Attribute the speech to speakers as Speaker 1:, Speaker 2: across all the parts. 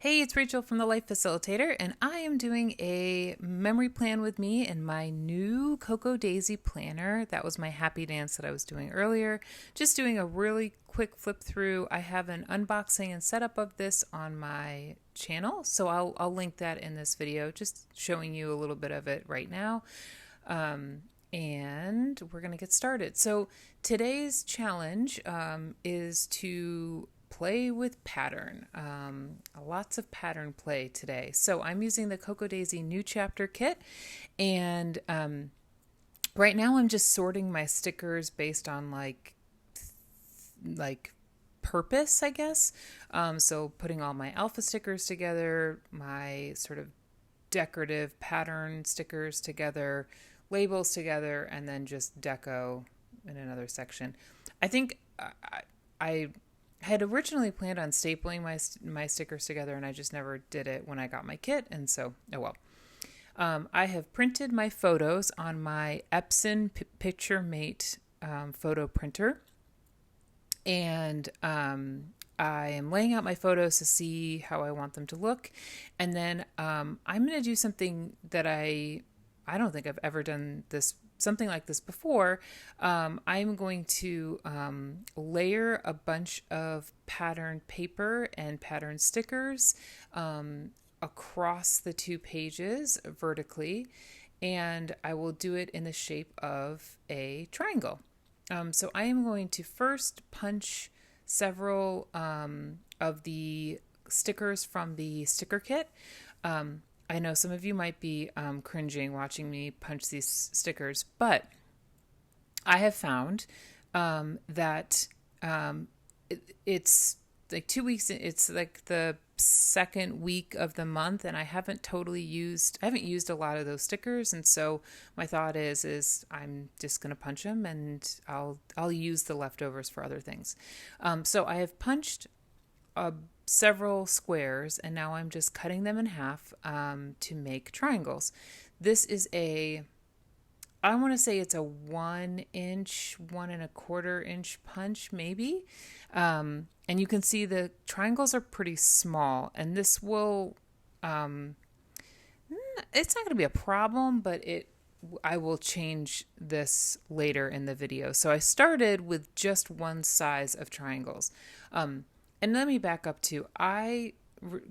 Speaker 1: Hey, it's Rachel from the Life Facilitator, and I am doing a memory plan with me in my new Cocoa Daisy planner. That was my happy dance that I was doing earlier. Just doing a really quick flip through. I have an unboxing and setup of this on my channel, so I'll link that in this video, just showing you a little bit of it right now. And we're going to get started. So today's challenge is to play with pattern. Lots of pattern play today. So I'm using the Cocoa Daisy New Chapter Kit, and right now I'm just sorting my stickers based on like purpose, I guess. So putting all my alpha stickers together, my sort of decorative pattern stickers together, labels together, and then just deco in another section. I think I had originally planned on stapling my stickers together, and I just never did it when I got my kit, and so, oh well. I have printed my photos on my Epson Picture-Mate photo printer, and I am laying out my photos to see how I want them to look, and then I'm going to do something that I don't think I've ever done something like this before. I'm going to layer a bunch of pattern paper and pattern stickers across the two pages vertically, and I will do it in the shape of a triangle. So I am going to first punch several of the stickers from the sticker kit. I know some of you might be cringing watching me punch these stickers, but I have found that it's like 2 weeks. It's like the second week of the month, and I haven't used a lot of those stickers, and so my thought is I'm just gonna punch them, and I'll use the leftovers for other things. So I have punched several squares, and now I'm just cutting them in half to make triangles. This is I want to say it's a 1 inch, 1.25 inch punch, maybe. And you can see the triangles are pretty small, and this will, it's not going to be a problem, but I will change this later in the video. So I started with just one size of triangles. And let me back up too. I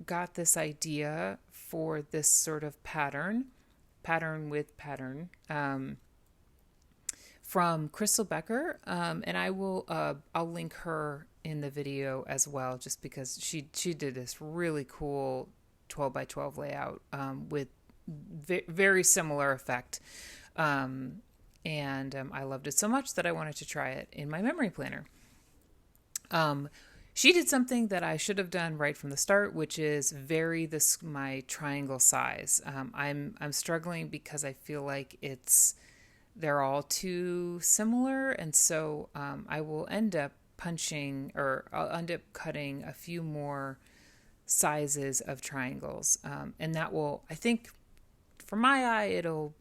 Speaker 1: got this idea for this sort of pattern with pattern, from Crystal Becker, and I'll link her in the video as well, just because she did this really cool 12 by 12 layout with very similar effect, and I loved it so much that I wanted to try it in my memory planner. She did something that I should have done right from the start, which is vary my triangle size. I'm struggling because I feel like they're all too similar, and so I will end up I'll end up cutting a few more sizes of triangles, and that will, I think, for my eye, it'll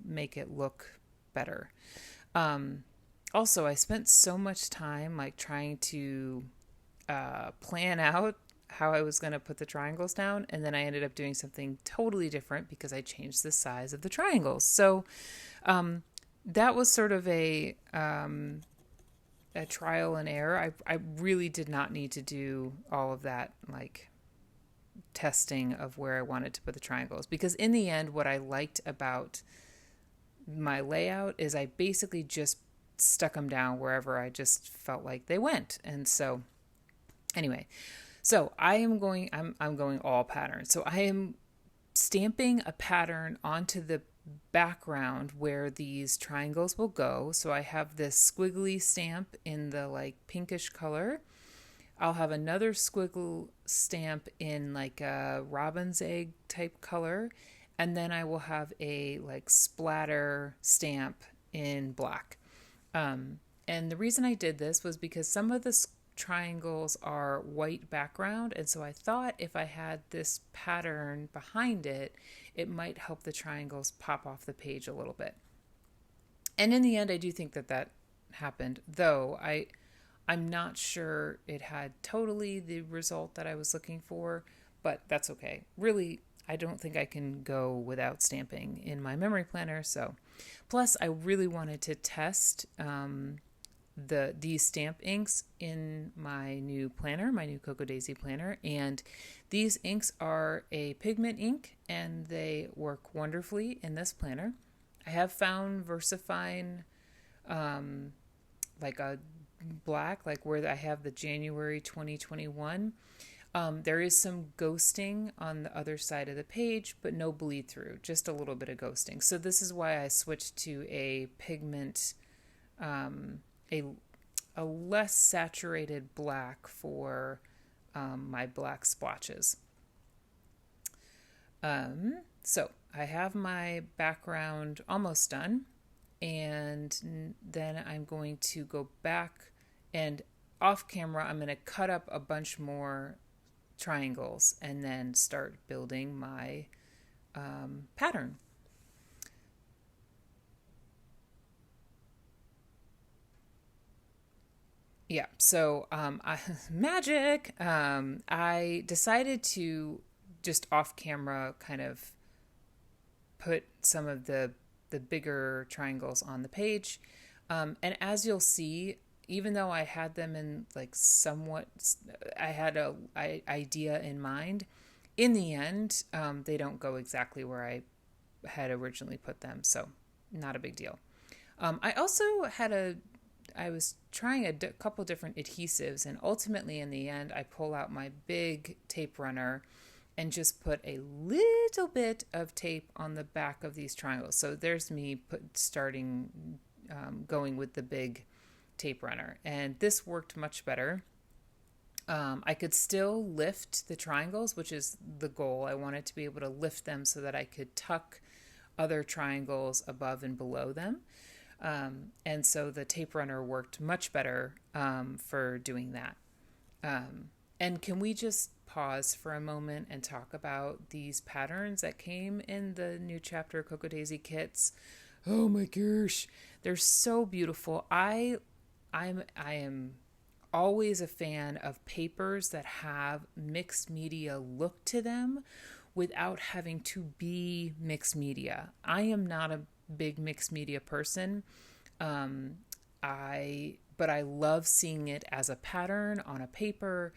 Speaker 1: make it look better. Also, I spent so much time trying to plan out how I was going to put the triangles down, and then I ended up doing something totally different because I changed the size of the triangles. So that was sort of a trial and error. I really did not need to do all of that testing of where I wanted to put the triangles, because in the end, what I liked about my layout is I basically just stuck them down wherever I just felt like they went. And so anyway, so I'm going all pattern. So I am stamping a pattern onto the background where these triangles will go. So I have this squiggly stamp in the pinkish color. I'll have another squiggle stamp in a robin's egg type color, and then I will have a splatter stamp in black. And the reason I did this was because some of the triangles are white background, and so I thought if I had this pattern behind it, it might help the triangles pop off the page a little bit. And in the end, I do think that happened, though I'm not sure it had totally the result that I was looking for, but that's okay. Really, I don't think I can go without stamping in my memory planner. So, plus, I really wanted to test these stamp inks in my new planner, my new Cocoa Daisy planner, and these inks are a pigment ink, and they work wonderfully in this planner. I have found VersaFine, like a black, like where I have the January 2021. There is some ghosting on the other side of the page, but no bleed through, just a little bit of ghosting. So this is why I switched to a pigment, a less saturated black for my black splotches. So I have my background almost done, and then I'm going to go back and off camera, I'm going to cut up a bunch more triangles and then start building my pattern. Yeah, so magic. I decided to just off camera kind of put some of the bigger triangles on the page. And as you'll see, even though I had them in like somewhat, I had a idea in mind, in the end, they don't go exactly where I had originally put them. So not a big deal. I also I was trying a couple different adhesives, and ultimately in the end, I pull out my big tape runner and just put a little bit of tape on the back of these triangles. So there's me going with the big tape runner, and this worked much better. I could still lift the triangles, which is the goal. I wanted to be able to lift them so that I could tuck other triangles above and below them. And so the tape runner worked much better for doing that. And can we just pause for a moment and talk about these patterns that came in the new chapter Cocoa Daisy kits? Oh my gosh, they're so beautiful. I am always a fan of papers that have mixed media look to them without having to be mixed media. I am not a big mixed media person. But I love seeing it as a pattern on a paper.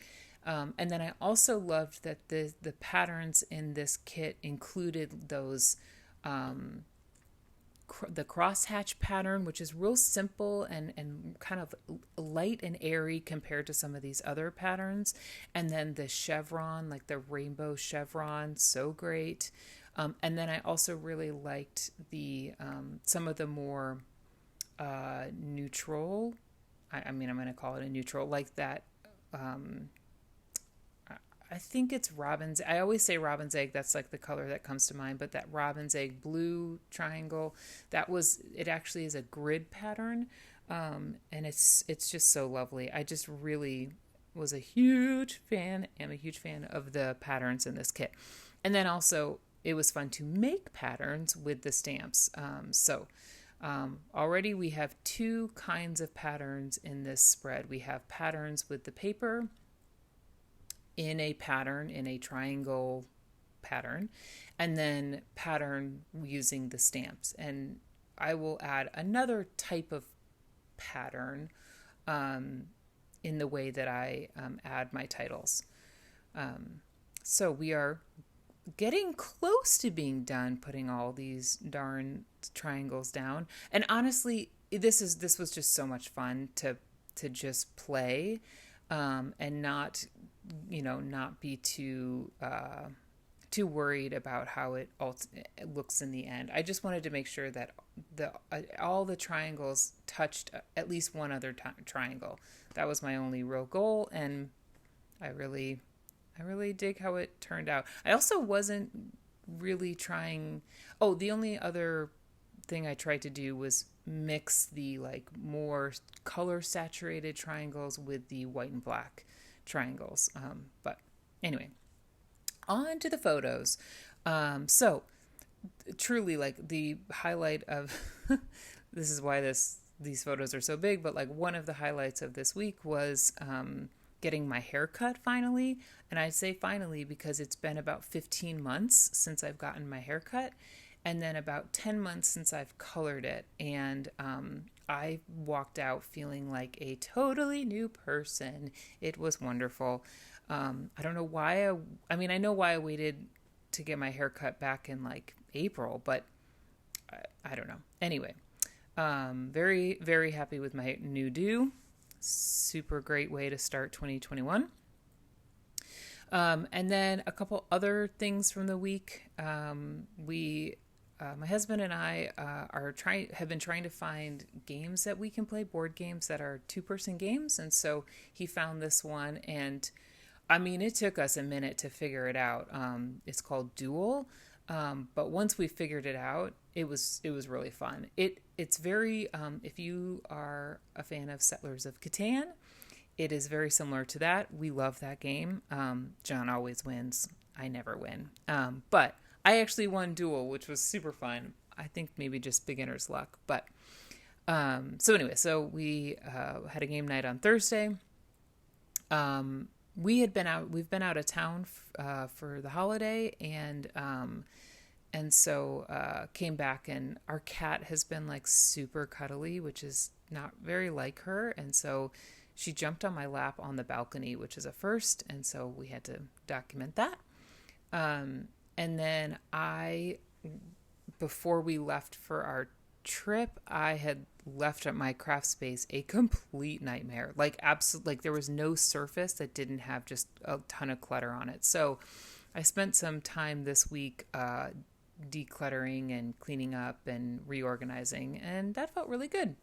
Speaker 1: And then I also loved that the patterns in this kit included those the crosshatch pattern, which is real simple and kind of light and airy compared to some of these other patterns. And then the chevron, like the rainbow chevron, so great. And then I also really liked the some of the more neutral. I'm going to call it a neutral, like that. I think it's robin's. I always say robin's egg. That's like the color that comes to mind. But that robin's egg blue triangle, it actually is a grid pattern, and it's just so lovely. I just really was a huge fan. Am a huge fan of the patterns in this kit, and then also it was fun to make patterns with the stamps. Already we have two kinds of patterns in this spread. We have patterns with the paper in a triangle pattern, and then pattern using the stamps. And I will add another type of pattern in the way that I add my titles. So we are getting close to being done putting all these darn triangles down. And honestly, this was just so much fun to just play and not be too worried about how it looks in the end. I just wanted to make sure that all the triangles touched at least one other triangle. That was my only real goal, and I really dig how it turned out. I also wasn't really trying. Oh, the only other thing I tried to do was mix the like more color saturated triangles with the white and black triangles. But anyway, on to the photos. So truly, like, the highlight of this is why these photos are so big, but like one of the highlights of this week was getting my hair cut finally. And I say finally because it's been about 15 months since I've gotten my hair cut, and then about 10 months since I've colored it. And I walked out feeling like a totally new person. It was wonderful. I don't know why I mean, I know why I waited to get my hair cut back in like April, but I don't know. Anyway, very, very happy with my new do. Super great way to start 2021. And then a couple other things from the week. My husband and I have been trying to find games that we can play, board games that are 2-person games, and so he found this one, and I mean, it took us a minute to figure it out. It's called Duel, but once we figured it out, it was really fun. It's very if you are a fan of Settlers of Catan, it is very similar to that. We love that game. John always wins. I never win. But I actually won Duel, which was super fun. I think maybe just beginner's luck. But so anyway, so we had a game night on Thursday. We've been out of town for the holiday, and so came back, and our cat has been like super cuddly, which is not very like her, and so she jumped on my lap on the balcony, which is a first, and so we had to document that. And then before we left for our trip, I had left at my craft space a complete nightmare. Like there was no surface that didn't have just a ton of clutter on it. So I spent some time this week decluttering and cleaning up and reorganizing, and that felt really good.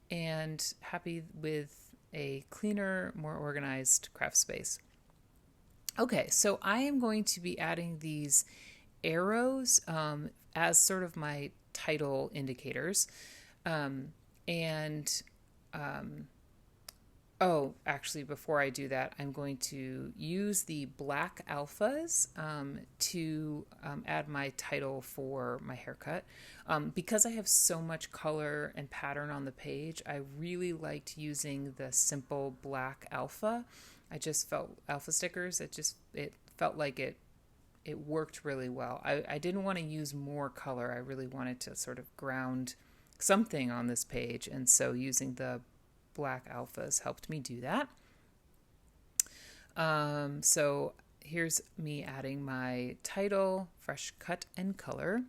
Speaker 1: And happy with a cleaner, more organized craft space. Okay, so I am going to be adding these arrows as sort of my title indicators. Actually, before I do that, I'm going to use the black alphas to add my title for my haircut. Because I have so much color and pattern on the page, I really liked using the simple black alpha. I just felt alpha stickers. It felt like it worked really well. I didn't want to use more color. I really wanted to sort of ground something on this page, and so using the black alphas helped me do that. So here's me adding my title, fresh cut and color,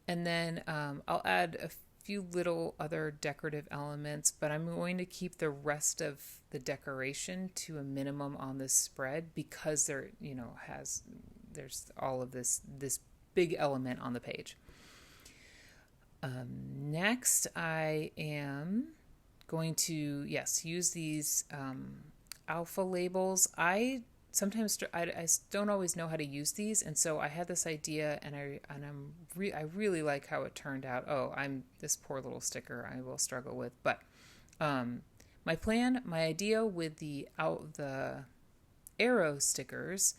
Speaker 1: and then I'll add a few little other decorative elements, but I'm going to keep the rest of the decoration to a minimum on this spread because there's all of this big element on the page. Next, I am going to use these alpha labels. I don't always know how to use these, and so I had this idea, and I really like how it turned out. Oh, I'm this poor little sticker I will struggle with, but my idea with the arrow stickers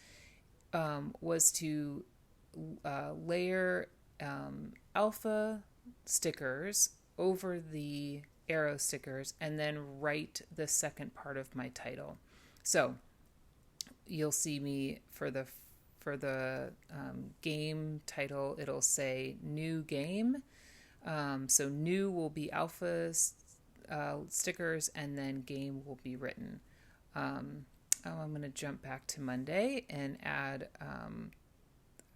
Speaker 1: was to layer alpha stickers over the arrow stickers and then write the second part of my title. So you'll see me for the game title, it'll say new game. So new will be alpha stickers, and then game will be written. I'm going to jump back to Monday and add.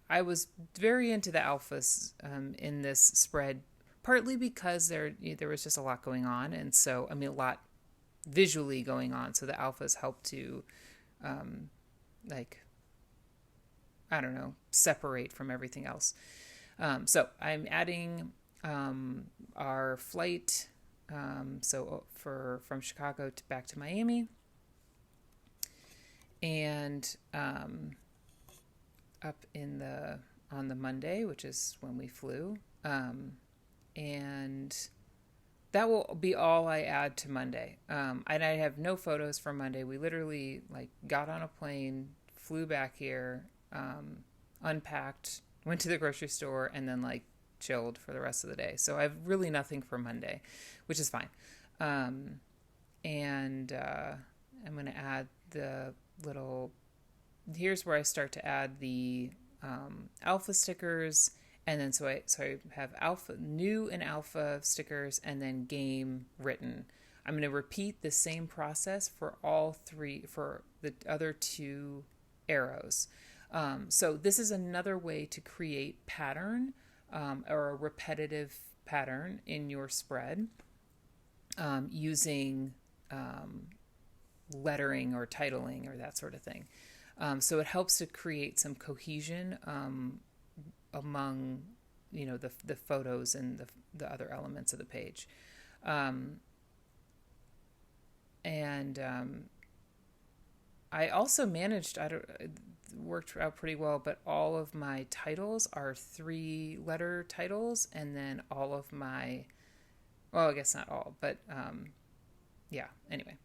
Speaker 1: I was very into the alphas in this spread, partly because there was just a lot going on, and so a lot visually going on. So the alphas help to, separate from everything else. So I'm adding our flight. From Chicago back to Miami, and up on the Monday, which is when we flew, and that will be all I add to Monday. And I have no photos from Monday. We literally got on a plane, flew back here, unpacked, went to the grocery store, and then chilled for the rest of the day. So I have really nothing for Monday, which is fine. And I'm going to add the little, here's where I start to add the alpha stickers. And then so I have alpha, new and alpha stickers, and then game written. I'm going to repeat the same process for all three, for the other two arrows. So this is another way to create pattern, or a repetitive pattern in your spread, using lettering or titling or that sort of thing. So it helps to create some cohesion among, the photos and the other elements of the page. I also managed, it worked out pretty well, but all of my titles are 3-letter titles, and then all of my, well, I guess not all, but yeah, anyway.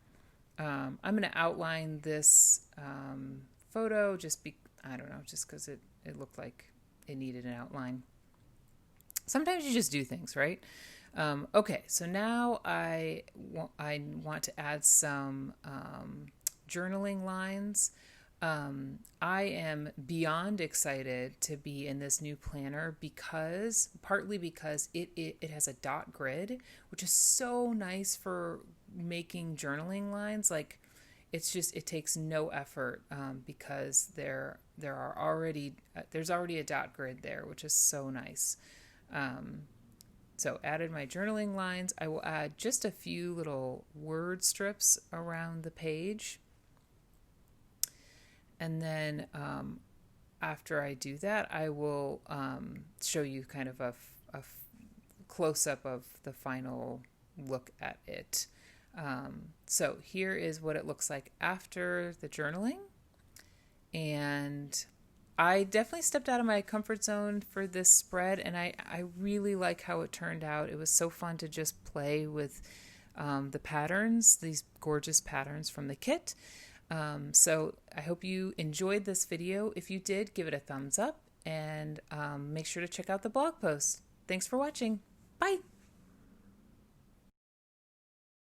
Speaker 1: I'm going to outline this photo just because it looked like it needed an outline. Sometimes you just do things, right? Okay, so now I want to add some journaling lines. I am beyond excited to be in this new planner partly because it has a dot grid, which is so nice for making journaling lines. Like, it takes no effort, because there's already a dot grid there, which is so nice. So added my journaling lines. I will add just a few little word strips around the page. And then after I do that, I will show you kind of a close-up of the final look at it. So here is what it looks like after the journaling. And I definitely stepped out of my comfort zone for this spread, and I really like how it turned out. It was so fun to just play with the patterns, these gorgeous patterns from the kit. So I hope you enjoyed this video. If you did, give it a thumbs up, and make sure to check out the blog post. Thanks for watching. Bye!